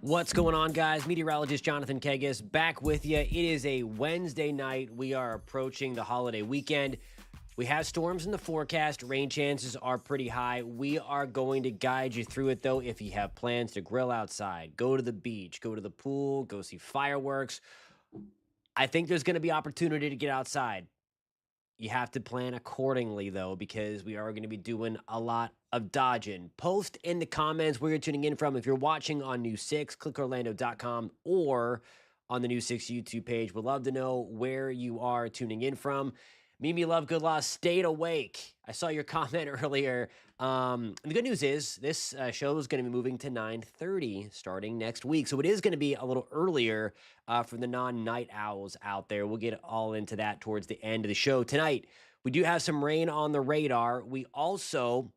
What's going on, guys? Meteorologist Jonathan Kegas back with you. It is a Wednesday night. We are approaching the holiday weekend. We have storms in the forecast. Rain chances are pretty high. We are going to guide you through it, though, if you have plans to grill outside, go to the beach, go to the pool, go see fireworks. I think there's going to be opportunity to get outside. You have to plan accordingly, though, because we are going to be doing a lot of dodging. Post in the comments where you're tuning in from. If you're watching on News 6, clickorlando.com or on the News 6 YouTube page. We'd love to know where you are tuning in from. Mimi Love Good Loss stayed awake. I saw your comment earlier. And the good news is this show is going to be moving to 9:30 starting next week. So it is going to be a little earlier for the non-night owls out there. We'll get all into that towards the end of the show. Tonight, we do have some rain on the radar. We also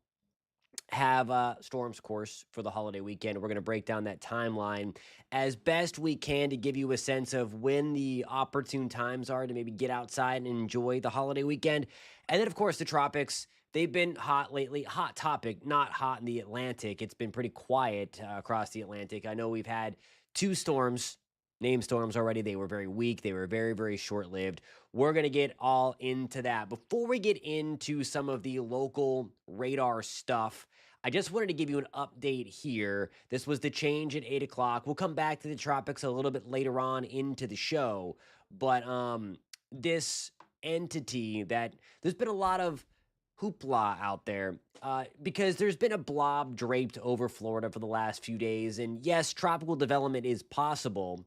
have storms, of course, for the holiday weekend. We're going to break down that timeline as best we can to give you a sense of when the opportune times are to maybe get outside and enjoy the holiday weekend. And then, of course, the tropics. They've been hot lately. Hot topic, not hot in the Atlantic. It's been pretty quiet across the Atlantic. I know we've had two storms, named storms already. They were very weak. They were very, very short-lived. We're going to get all into that. Before we get into some of the local radar stuff, I just wanted to give you an update here. This was the change at 8 o'clock. We'll come back to the tropics a little bit later on into the show. But this entity that there's been a lot of hoopla out there because there's been a blob draped over Florida for the last few days. And yes, tropical development is possible,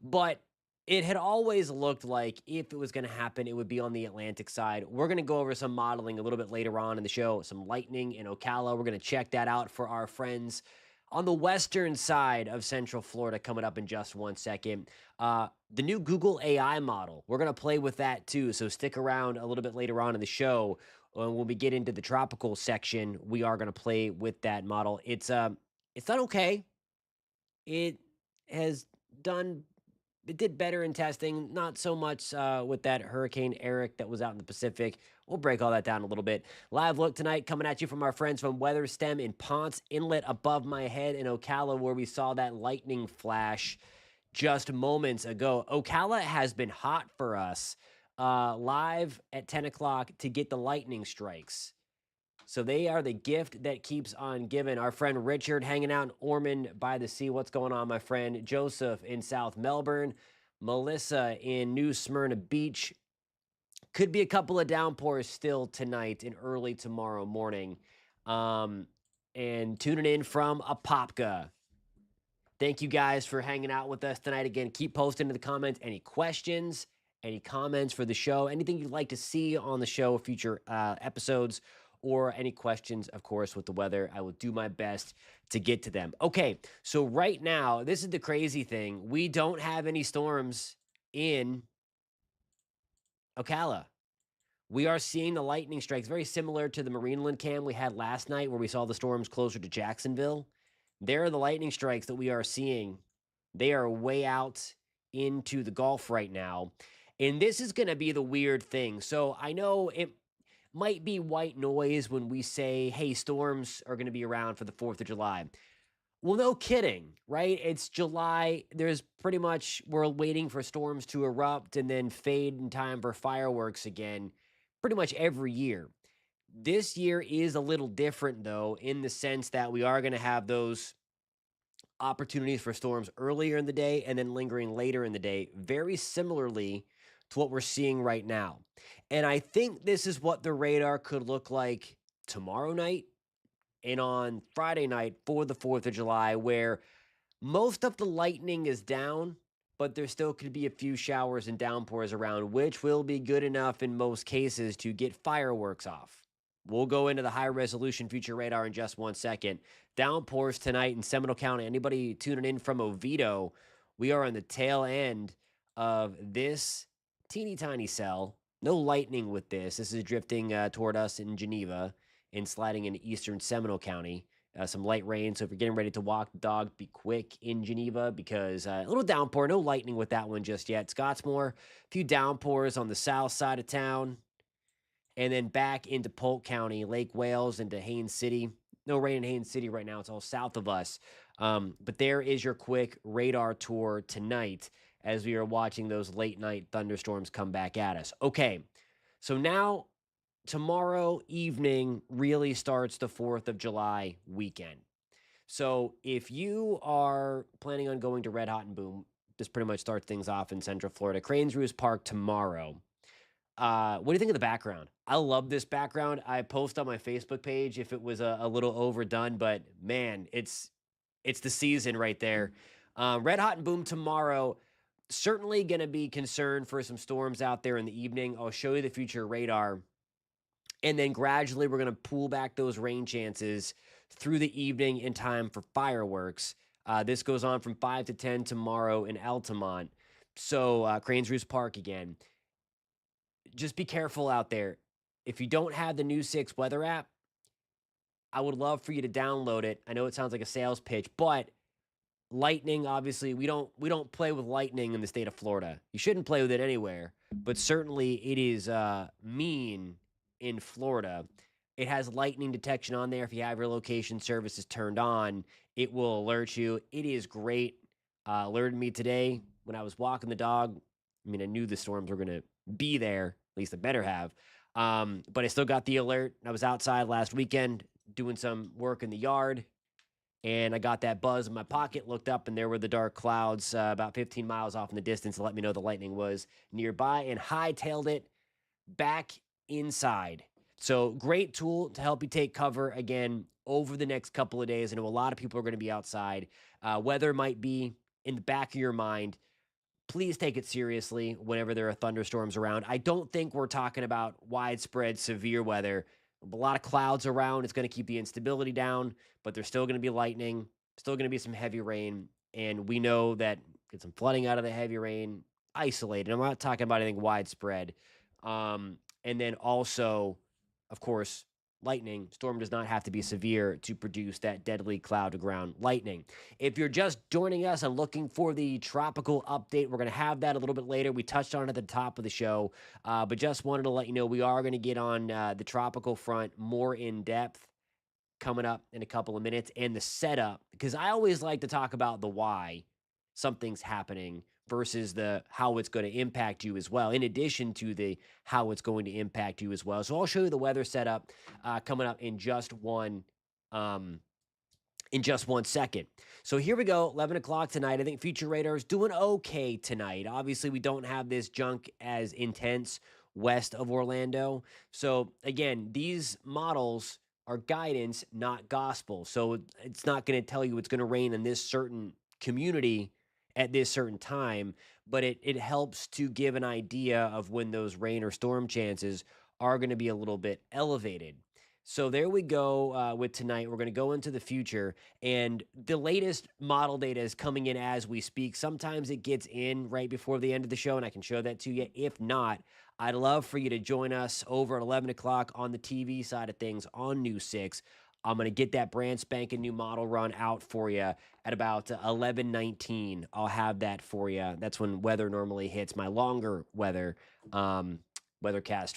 but it had always looked like if it was going to happen, it would be on the Atlantic side. We're going to go over some modeling a little bit later on in the show, some lightning in Ocala. We're going to check that out for our friends on the western side of Central Florida coming up in just 1 second. The new Google AI model, we're going to play with that too. So stick around a little bit later on in the show. When we get into the tropical section, we are going to play with that model. It's done okay. It has done it did better in testing, not so much with that Hurricane Eric that was out in the Pacific. We'll break all that down a little bit. Live look tonight coming at you from our friends from Weather Stem in Ponce Inlet above my head in Ocala, where we saw that lightning flash just moments ago. Ocala has been hot for us live at 10 o'clock to get the lightning strikes. So they are the gift that keeps on giving. Our friend Richard hanging out in Ormond by the sea. What's going on, my friend? Joseph in South Melbourne. Melissa in New Smyrna Beach. Could be a couple of downpours still tonight and early tomorrow morning. And tuning in from Apopka. Thank you guys for hanging out with us tonight. Again, keep posting in the comments any questions, any comments for the show, anything you'd like to see on the show, future episodes, or any questions, of course, with the weather. I will do my best to get to them. Okay, so right now, this is the crazy thing. We don't have any storms in Ocala. We are seeing the lightning strikes, very similar to the Marineland cam we had last night where we saw the storms closer to Jacksonville. There are the lightning strikes that we are seeing. They are way out into the Gulf right now. And this is going to be the weird thing. So I know it might be white noise when we say, hey, storms are going to be around for the 4th of July. Well, no kidding, right? It's July. There's pretty much, we're waiting for storms to erupt and then fade in time for fireworks again, pretty much every year. This year is a little different, though, in the sense that we are going to have those opportunities for storms earlier in the day and then lingering later in the day, very similarly to what we're seeing right now. And I think this is what the radar could look like tomorrow night and on Friday night for the 4th of July, where most of the lightning is down, but there still could be a few showers and downpours around, which will be good enough in most cases to get fireworks off. We'll go into the high-resolution future radar in just 1 second. Downpours tonight in Seminole County. Anybody tuning in from Oviedo, we are on the tail end of this teeny tiny cell. No lightning with this. This is drifting toward us in Geneva and sliding into eastern Seminole County. Some light rain, so if you're getting ready to walk the dog, be quick in Geneva because a little downpour, no lightning with that one just yet. Scottsmore, a few downpours on the south side of town, and then back into Polk County, Lake Wales, into Haines City. no rain in Haines City right now. It's all south of us. But there is your quick radar tour tonight as we are watching those late night thunderstorms come back at us. Okay, so now tomorrow evening really starts the 4th of July weekend. So if you are planning on going to Red Hot and Boom, this pretty much starts things off in Central Florida. Cranes Roost Park tomorrow. What do you think of the background? I love this background. I post on my Facebook page if it was a little overdone, but man, it's the season right there. Red Hot and Boom tomorrow. Certainly going to be concerned for some storms out there in the evening. I'll show you the future radar. And then gradually we're going to pull back those rain chances through the evening in time for fireworks. This goes on from 5 to 10 tomorrow in Altamont. So Cranes Roost Park again. Just be careful out there. If you don't have the News 6 weather app, I would love for you to download it. I know it sounds like a sales pitch, but lightning, obviously, we don't play with lightning in the state of Florida. You shouldn't play with it anywhere, but certainly it is mean in Florida. It has lightning detection on there. If you have your location services turned on, it will alert you. It is great. Alerted me today when I was walking the dog. I mean, I knew the storms were going to be there. At least I better have. But I still got the alert. I was outside last weekend doing some work in the yard, and I got that buzz in my pocket, looked up, and there were the dark clouds about 15 miles off in the distance to let me know the lightning was nearby, and hightailed it back inside. So great tool to help you take cover again over the next couple of days. I know a lot of people are going to be outside. Weather might be in the back of your mind. Please take it seriously whenever there are thunderstorms around. I don't think we're talking about widespread severe weather. A lot of clouds around. It's going to keep the instability down, but there's still going to be lightning, still going to be some heavy rain, and we know that get some flooding out of the heavy rain, isolated. I'm not talking about anything widespread. And then also, of course, lightning. Storm does not have to be severe to produce that deadly cloud to ground lightning. If you're just joining us and looking for the tropical update, we're going to have that a little bit later. We touched on it at the top of the show, but just wanted to let you know we are going to get on the tropical front more in depth coming up in a couple of minutes, and the setup, because I always like to talk about the why something's happening versus the how it's going to impact you as well, in addition to the how it's going to impact you as well. So I'll show you the weather setup coming up in just one second. So here we go, 11 o'clock tonight. I think Future Radar is doing okay tonight. Obviously, we don't have this junk as intense west of Orlando. So again, these models are guidance, not gospel. So it's not going to tell you it's going to rain in this certain community at this certain time, but it helps to give an idea of when those rain or storm chances are going to be a little bit elevated. So there we go with tonight. We're going to go into the future, and the latest model data is coming in as we speak. Sometimes it gets in right before the end of the show, and I can show that to you. If not, I'd love for you to join us over at 11 o'clock on the TV side of things on News 6. I'm going to get that brand spanking new model run out for you at about 11:19. I'll have that for you. That's when weather normally hits, my longer weathercast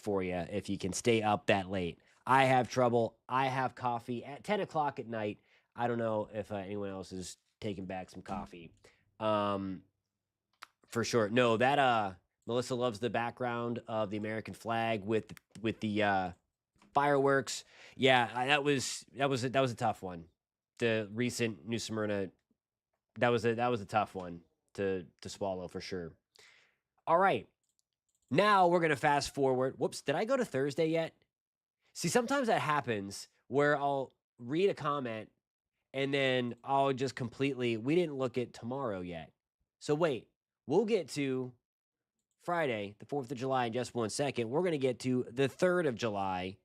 for you, if you can stay up that late. I have trouble. I have coffee at 10 o'clock at night. I don't know if anyone else is taking back some coffee. For sure. No, that Melissa loves the background of the American flag with the fireworks. Yeah, that was a tough one. The recent New Smyrna, that was a tough one to swallow for sure. All right. Now we're gonna fast forward. Whoops, did I go to Thursday yet? See, sometimes that happens where I'll read a comment and then I'll just completely, we didn't look at tomorrow yet. So wait, we'll get to Friday, the 4th of July in just one second. We're going to get to the 3rd of July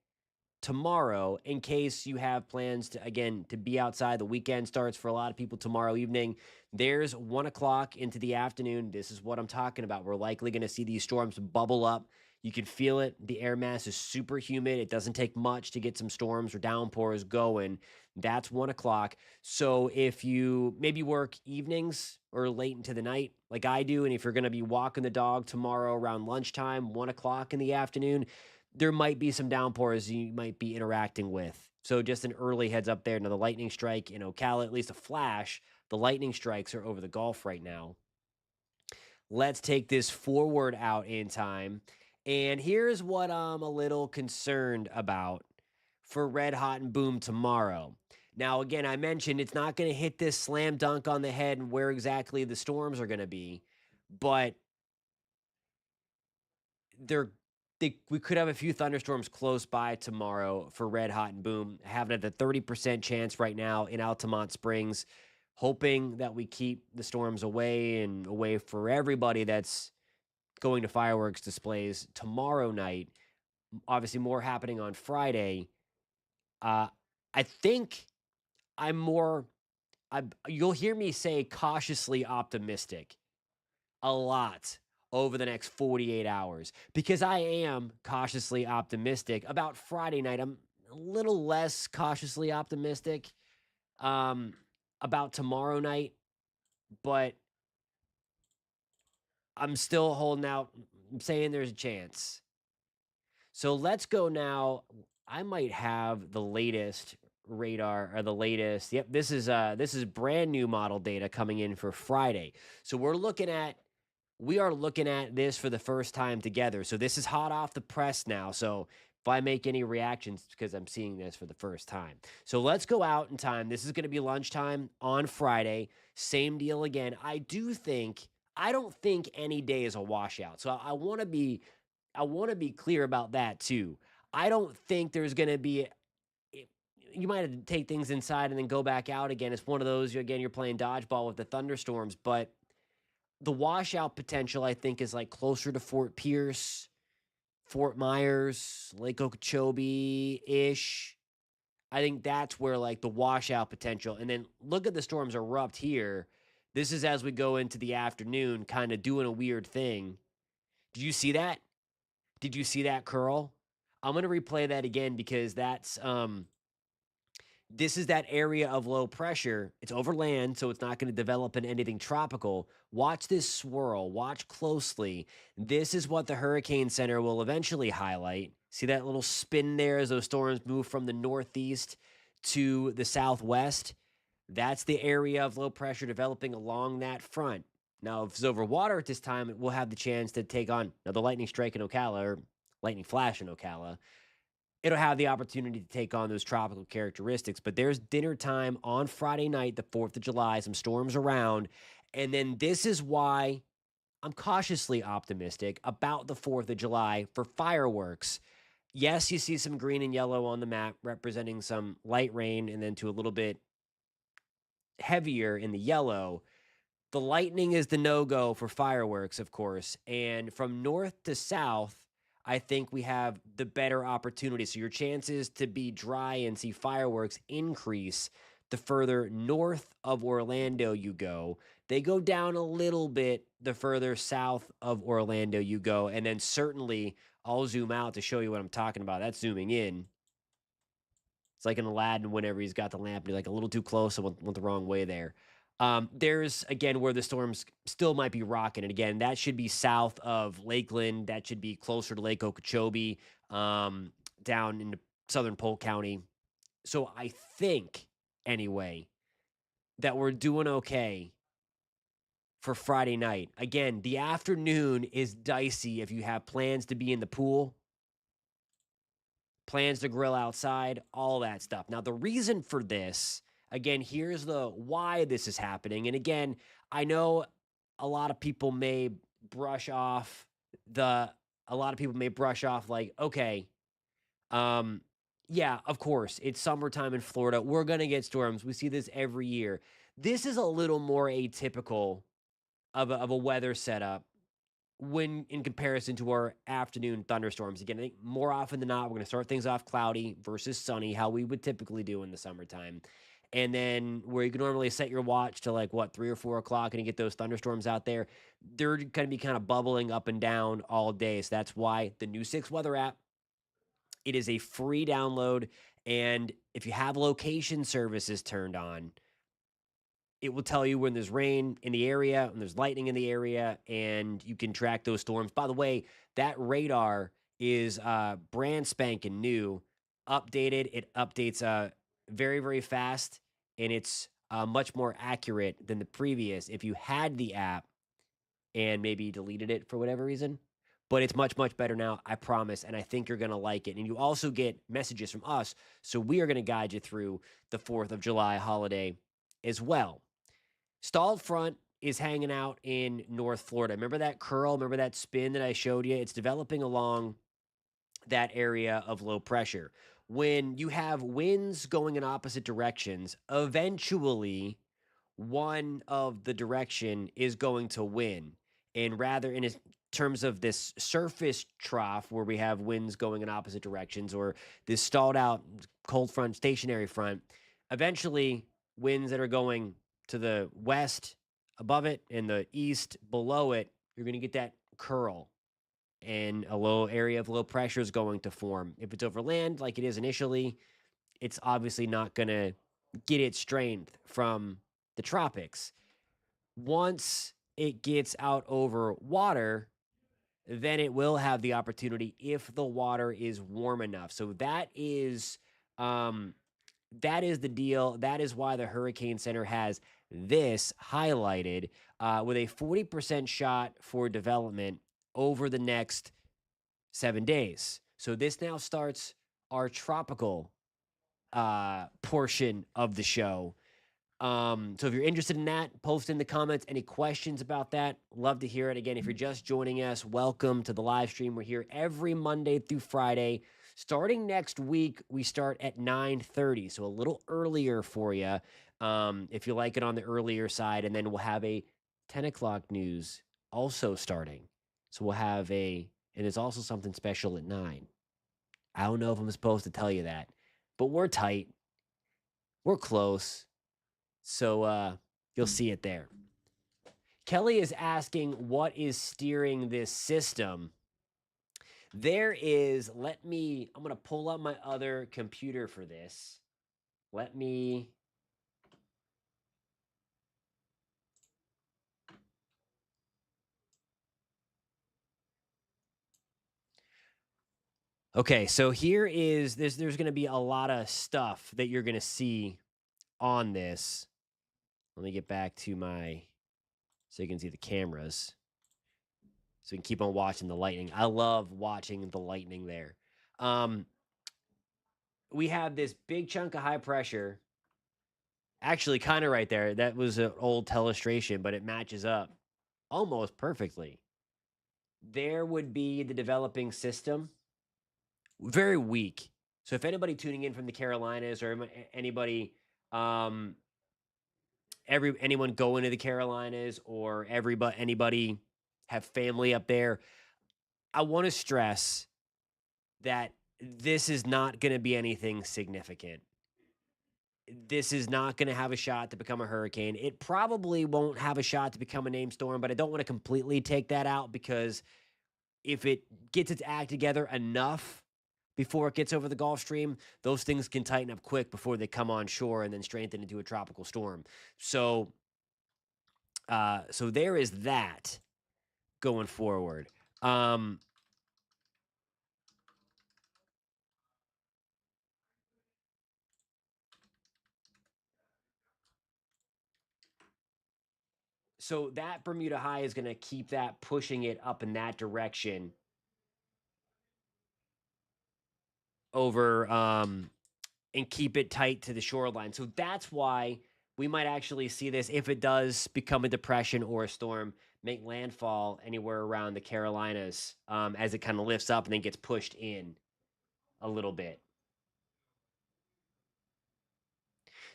tomorrow, in case you have plans to, again, to be outside. The weekend starts for a lot of people tomorrow evening. There's 1 o'clock into the afternoon. This is what I'm talking about. We're likely going to see these storms bubble up. You can feel it. The air mass is super humid. It doesn't take much to get some storms or downpours going. That's 1 o'clock. So if you maybe work evenings or late into the night like I do, and if you're going to be walking the dog tomorrow around lunchtime, 1 o'clock in the afternoon, there might be some downpours you might be interacting with. So just an early heads up there. Now the lightning strike in Ocala, at least a flash, the lightning strikes are over the Gulf right now. Let's take this forward out in time. And here's what I'm a little concerned about for Red Hot and Boom tomorrow. Now, again, I mentioned it's not going to hit this slam dunk on the head and where exactly the storms are going to be, but they're we could have a few thunderstorms close by tomorrow for Red Hot and Boom. Having it at the 30% chance right now in Altamont Springs, hoping that we keep the storms away and away for everybody that's going to fireworks displays tomorrow night. Obviously, more happening on Friday. I think I'm more. You'll hear me say cautiously optimistic a lot over the next 48 hours because I am cautiously optimistic about Friday night. I'm a little less cautiously optimistic about tomorrow night, but I'm still holding out. I'm saying there's a chance. So let's go now. I might have the latest radar or the latest. Yep, this is brand new model data coming in for Friday. So we are looking at this for the first time together. So this is hot off the press now. So if I make any reactions, it's because I'm seeing this for the first time. So let's go out in time. This is going to be lunchtime on Friday. Same deal again. I don't think any day is a washout. So I want to be clear about that too. I don't think there's going to be you might have to take things inside and then go back out again. It's one of those, again, you're playing dodgeball with the thunderstorms, but the washout potential, I think, is like closer to Fort Pierce, Fort Myers, Lake Okeechobee-ish. I think that's where like the washout potential. And then look at the storms erupt here. This is as we go into the afternoon, kind of doing a weird thing. Did you see that? Did you see that curl? I'm going to replay that again because this is that area of low pressure. It's over land, so it's not going to develop in anything tropical. Watch this swirl. Watch closely. This is what the Hurricane Center will eventually highlight. See that little spin there as those storms move from the northeast to the southwest? That's the area of low pressure developing along that front. Now, if it's over water at this time, it will have the chance to take on the lightning strike in Ocala or lightning flash in Ocala. It'll have the opportunity to take on those tropical characteristics. But there's dinner time on Friday night, the 4th of July, some storms around. And then this is why I'm cautiously optimistic about the 4th of July for fireworks. Yes, you see some green and yellow on the map representing some light rain and then to a little bit heavier in the yellow. The lightning is the no-go for fireworks, of course. And from north to south, I think we have the better opportunity. So your chances to be dry and see fireworks increase the further north of Orlando you go. They go down a little bit the further south of Orlando you go. And then certainly I'll zoom out to show you what I'm talking about. That's zooming in. It's like in Aladdin whenever he's got the lamp and you're like a little too close and went the wrong way there. There's, again, where the storms still might be rocking. And again, that should be south of Lakeland. That should be closer to Lake Okeechobee, down into southern Polk County. So I think, anyway, that we're doing okay for Friday night. Again, the afternoon is dicey if you have plans to be in the pool, plans to grill outside, all that stuff. Now, the reason for this, again, here's the why this is happening. And again, I know a lot of people may brush off like, okay, yeah, of course, it's summertime in Florida. We're going to get storms. We see this every year. This is a little more atypical of a weather setup when in comparison to our afternoon thunderstorms. Again, I think more often than not, we're going to start things off cloudy versus sunny, how we would typically do in the summertime. And then where you can normally set your watch to like 3 or 4 o'clock and you get those thunderstorms out there, they're going to be kind of bubbling up and down all day. So that's why the new 6 weather app, it is a free download. And if you have location services turned on, it will tell you when there's rain in the area, when there's lightning in the area, and you can track those storms. By the way, that radar is brand spanking new, updated. It updates very, very fast, and it's much more accurate than the previous. If you had the app and maybe deleted it for whatever reason, but it's much, much better now, I promise. And I think you're going to like it. And you also get messages from us. So we are going to guide you through the 4th of July holiday as well. Stalled front is hanging out in North Florida. Remember that curl? Remember that spin that I showed you? It's developing along that area of low pressure. When you have winds going in opposite directions, eventually one of the direction is going to win. And rather, in terms of this surface trough where we have winds going in opposite directions, or this stalled out cold front, stationary front, eventually winds that are going to the west above it and the east below it, you're going to get that curl, and a low area of low pressure is going to form. If it's over land like it is initially, it's obviously not going to get its strength from the tropics. Once it gets out over water, then it will have the opportunity if the water is warm enough. So that is the deal. That is why the Hurricane Center has this highlighted with a 40% shot for development over the next 7 days. So this now starts our tropical portion of the show. So if you're interested in that, post in the comments any questions about that. Love to hear it. Again, if you're just joining us, welcome to the live stream. We're here every Monday through Friday. Starting next week, we start at 9:30, so a little earlier for you, if you like it on the earlier side. And then we'll have a 10 o'clock news also starting. So we'll have and there's also something special at 9. I don't know if I'm supposed to tell you that, but we're tight. We're close. So you'll see it there. Kelly is asking, what is steering this system? I'm going to pull up my other computer for this. Okay, so there's going to be a lot of stuff that you're going to see on this. Let me get back to so you can see the cameras. So we can keep on watching the lightning. I love watching the lightning there. We have this big chunk of high pressure. Actually, kind of right there. That was an old telestration, but it matches up almost perfectly. There would be the developing system. Very weak. So if anybody tuning in from the Carolinas or anybody, anyone going to the Carolinas or anybody have family up there, I want to stress that this is not going to be anything significant. This is not going to have a shot to become a hurricane. It probably won't have a shot to become a named storm, but I don't want to completely take that out, because if it gets its act together enough before it gets over the Gulf Stream, those things can tighten up quick before they come on shore and then strengthen into a tropical storm. So there is that going forward. So that Bermuda high is going to keep that pushing it up in that direction over and keep it tight to the shoreline. So that's why we might actually see this, if it does become a depression or a storm, make landfall anywhere around the Carolinas as it kind of lifts up and then gets pushed in a little bit.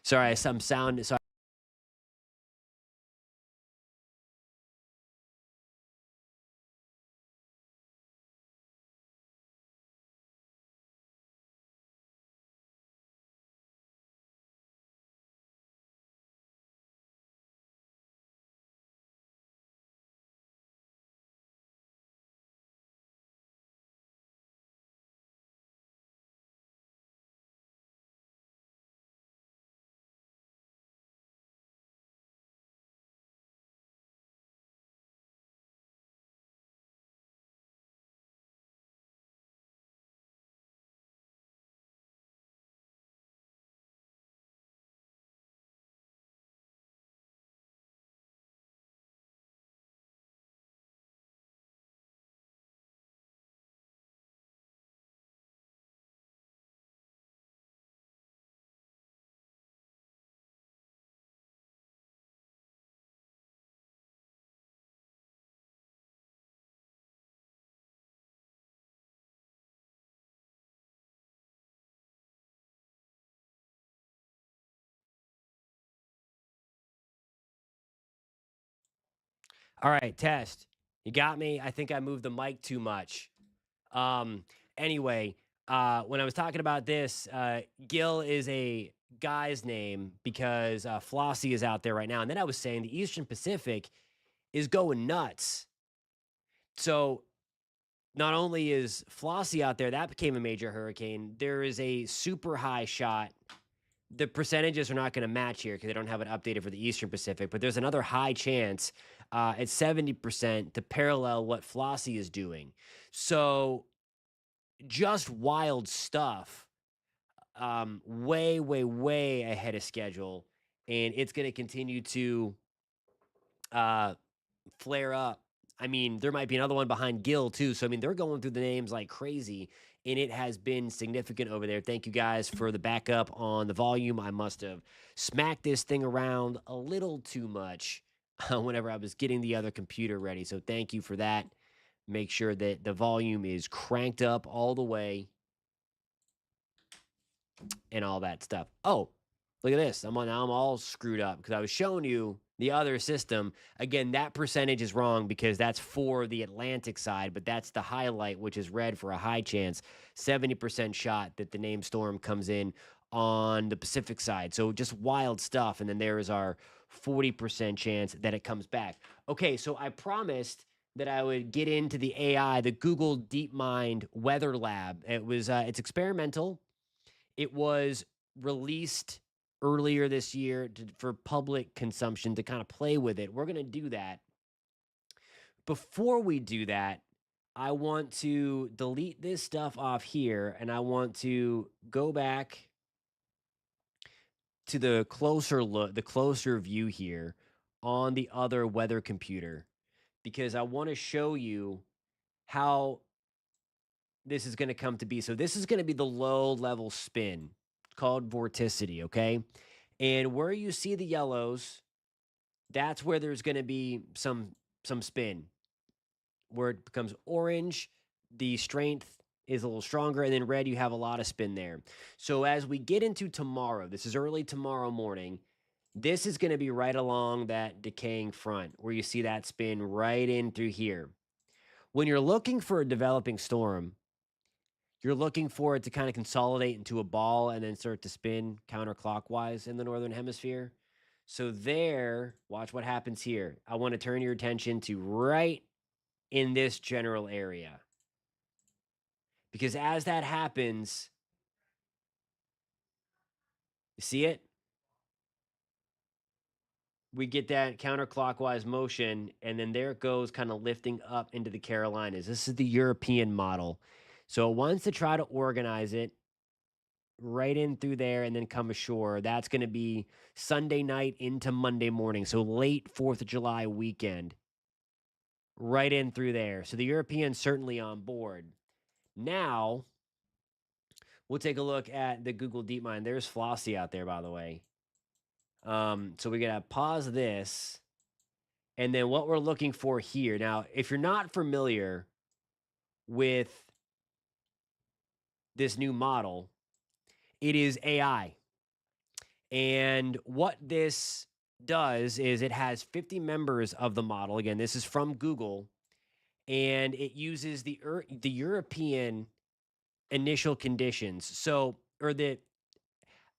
Sorry, some sound. Sorry. All right, test. You got me. I think I moved the mic too much. Um, anyway, when I was talking about this, Gil is a guy's name because Flossie is out there right now. And then I was saying the Eastern Pacific is going nuts. So not only is Flossie out there, that became a major hurricane, there is a super high shot. The percentages are not going to match here because they don't have it updated for the Eastern Pacific, but there's another high chance at 70% to parallel what Flossie is doing. So just wild stuff, way, way, way ahead of schedule. And it's going to continue to uh, flare up. I mean, there might be another one behind Gil too. So I mean, they're going through the names like crazy, and it has been significant over there. Thank you guys for the backup on the volume. I must have smacked this thing around a little too much whenever I was getting the other computer ready. So thank you for that. Make sure that the volume is cranked up all the way and all that stuff. Oh, look at this. I'm all screwed up because I was showing you the other system. Again, that percentage is wrong because that's for the Atlantic side, but that's the highlight, which is red for a high chance, 70% shot that the name storm comes in on the Pacific side. So just wild stuff. And then there is our 40% chance that it comes back. Okay, so I promised that I would get into the AI, the Google DeepMind Weather Lab. It's experimental. It was released earlier this year for public consumption to kind of play with it. We're going to do that. Before we do that, I want to delete this stuff off here and I want to go back to the closer look, the closer view here on the other weather computer because I want to show you how this is going to come to be. So this is going to be the low level spin called vorticity, okay? And where you see the yellows, that's where there's going to be some spin. Where it becomes orange, the strength is a little stronger, and then red, you have a lot of spin there. So as we get into tomorrow, this is early tomorrow morning, this is going to be right along that decaying front where you see that spin right in through here. When you're looking for a developing storm, you're looking for it to kind of consolidate into a ball and then start to spin counterclockwise in the northern hemisphere. So there, watch what happens here. I want to turn your attention to right in this general area. Because as that happens, you see it? We get that counterclockwise motion, and then there it goes, kind of lifting up into the Carolinas. This is the European model. So it wants to try to organize it right in through there and then come ashore. That's going to be Sunday night into Monday morning. So late 4th of July weekend, right in through there. So the Europeans certainly on board. Now, we'll take a look at the Google DeepMind. There's Flossie out there, by the way. So we're going to pause this. And then what we're looking for here. Now, if you're not familiar with this new model, it is AI. And what this does is it has 50 members of the model. Again, this is from Google, and it uses the European initial conditions. So, I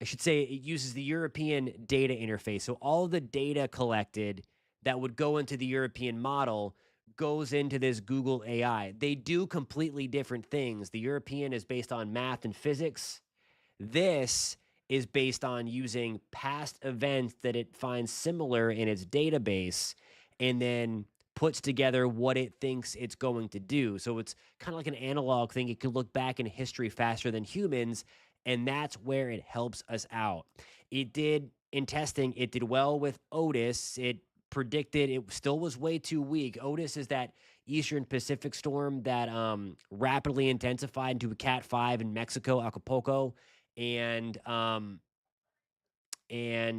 should say it uses the European data interface. So all the data collected that would go into the European model goes into this Google AI. They do completely different things. The European is based on math and physics. This is based on using past events that it finds similar in its database and then puts together what it thinks it's going to do. So it's kind of like an analog thing. It can look back in history faster than humans, and that's where it helps us out. It did in testing, it did well with Otis. It predicted it still was way too weak. Otis is that Eastern Pacific storm that rapidly intensified into a Cat 5 in Mexico, Acapulco, and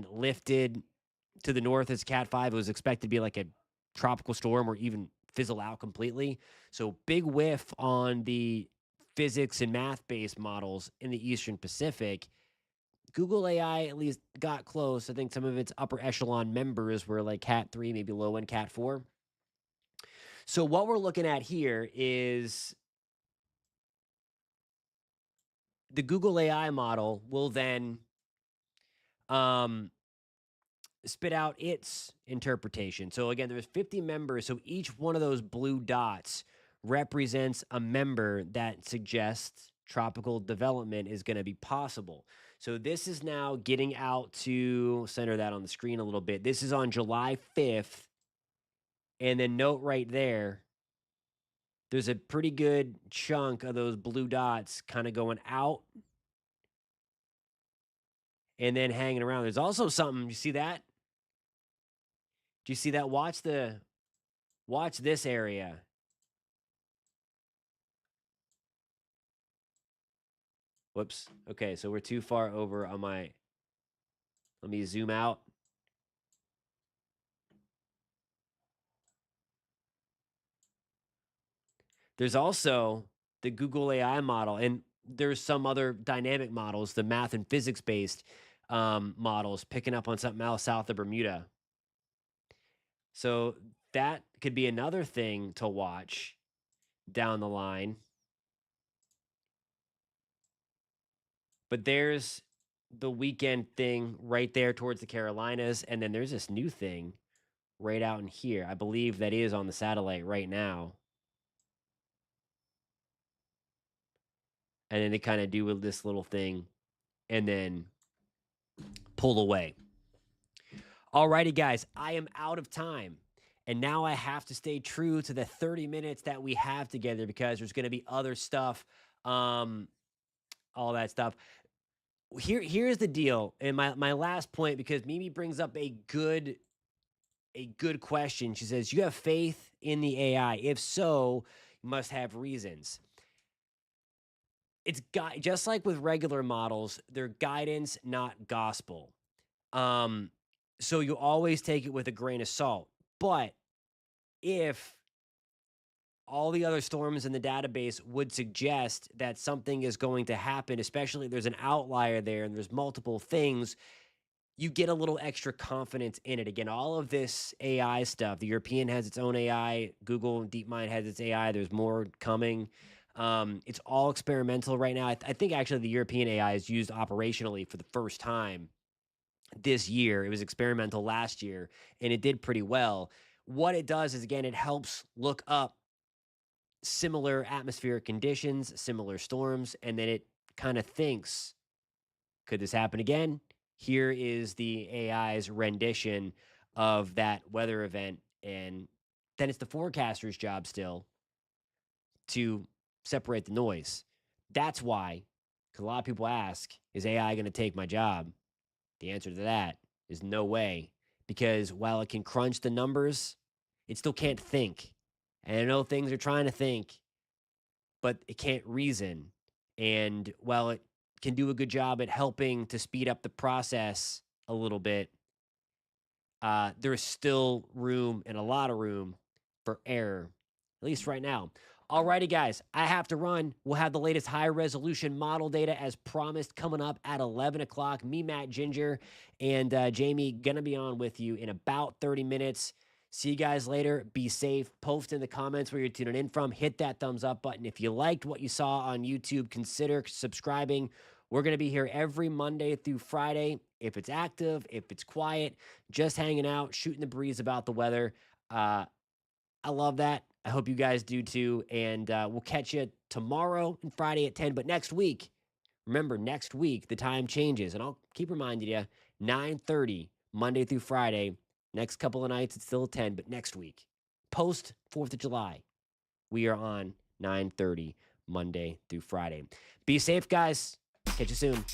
lifted to the north as Cat 5. It was expected to be like a tropical storm or even fizzle out completely. So big whiff on the physics and math based models in the Eastern Pacific. Google AI at least got close. I think some of its upper echelon members were like Cat 3, maybe low end Cat 4. So what we're looking at here is the Google AI model will then um, spit out its interpretation. So again, there's 50 members. So each one of those blue dots represents a member that suggests tropical development is going to be possible. So this is now getting out to center that on the screen a little bit. This is on July 5th. And then note right there, there's a pretty good chunk of those blue dots kind of going out and then hanging around. There's also something, you see that? Do you see that? Watch this area. Whoops. Okay, so we're too far over on my, let me zoom out. There's also the Google AI model, and there's some other dynamic models, the math and physics based models picking up on something else south of Bermuda. So that could be another thing to watch down the line. But there's the weekend thing right there towards the Carolinas. And then there's this new thing right out in here. I believe that is on the satellite right now. And then they kind of do this little thing and then pull away. Alrighty, guys, I am out of time. And now I have to stay true to the 30 minutes that we have together because there's going to be other stuff, all that stuff. Here's the deal. And my last point, because Mimi brings up a good question. She says, you have faith in the AI. If so, you must have reasons. It's just like with regular models, they're guidance, not gospel. So you always take it with a grain of salt. But if all the other storms in the database would suggest that something is going to happen, especially if there's an outlier there and there's multiple things, you get a little extra confidence in it. Again, all of this AI stuff, the European has its own AI, Google DeepMind has its AI, there's more coming. It's all experimental right now. I think actually the European AI is used operationally for the first time this year. It was experimental last year, and it did pretty well. What it does is, again, it helps look up similar atmospheric conditions, similar storms, and then it kind of thinks, could this happen again? Here is the AI's rendition of that weather event. And then it's the forecaster's job still to separate the noise. That's why, because a lot of people ask, is AI going to take my job? The answer to that is no way, because while it can crunch the numbers, it still can't think. And I know things are trying to think, but it can't reason. And while it can do a good job at helping to speed up the process a little bit, there's still room, and a lot of room, for error, at least right now. Alrighty, guys, I have to run. We'll have the latest high resolution model data as promised coming up at 11 o'clock. Me, Matt Ginger, and Jamie going to be on with you in about 30 minutes. See you guys later. Be safe. Post in the comments where you're tuning in from. Hit that thumbs up button. If you liked what you saw on YouTube, consider subscribing. We're going to be here every Monday through Friday. If it's active, if it's quiet, just hanging out, shooting the breeze about the weather. I love that. I hope you guys do too. And we'll catch you tomorrow and Friday at 10. But next week, remember, next week, the time changes. And I'll keep reminding you, 9:30, Monday through Friday. Next couple of nights, it's still 10. But next week, post 4th of July, we are on 9:30, Monday through Friday. Be safe, guys. Catch you soon.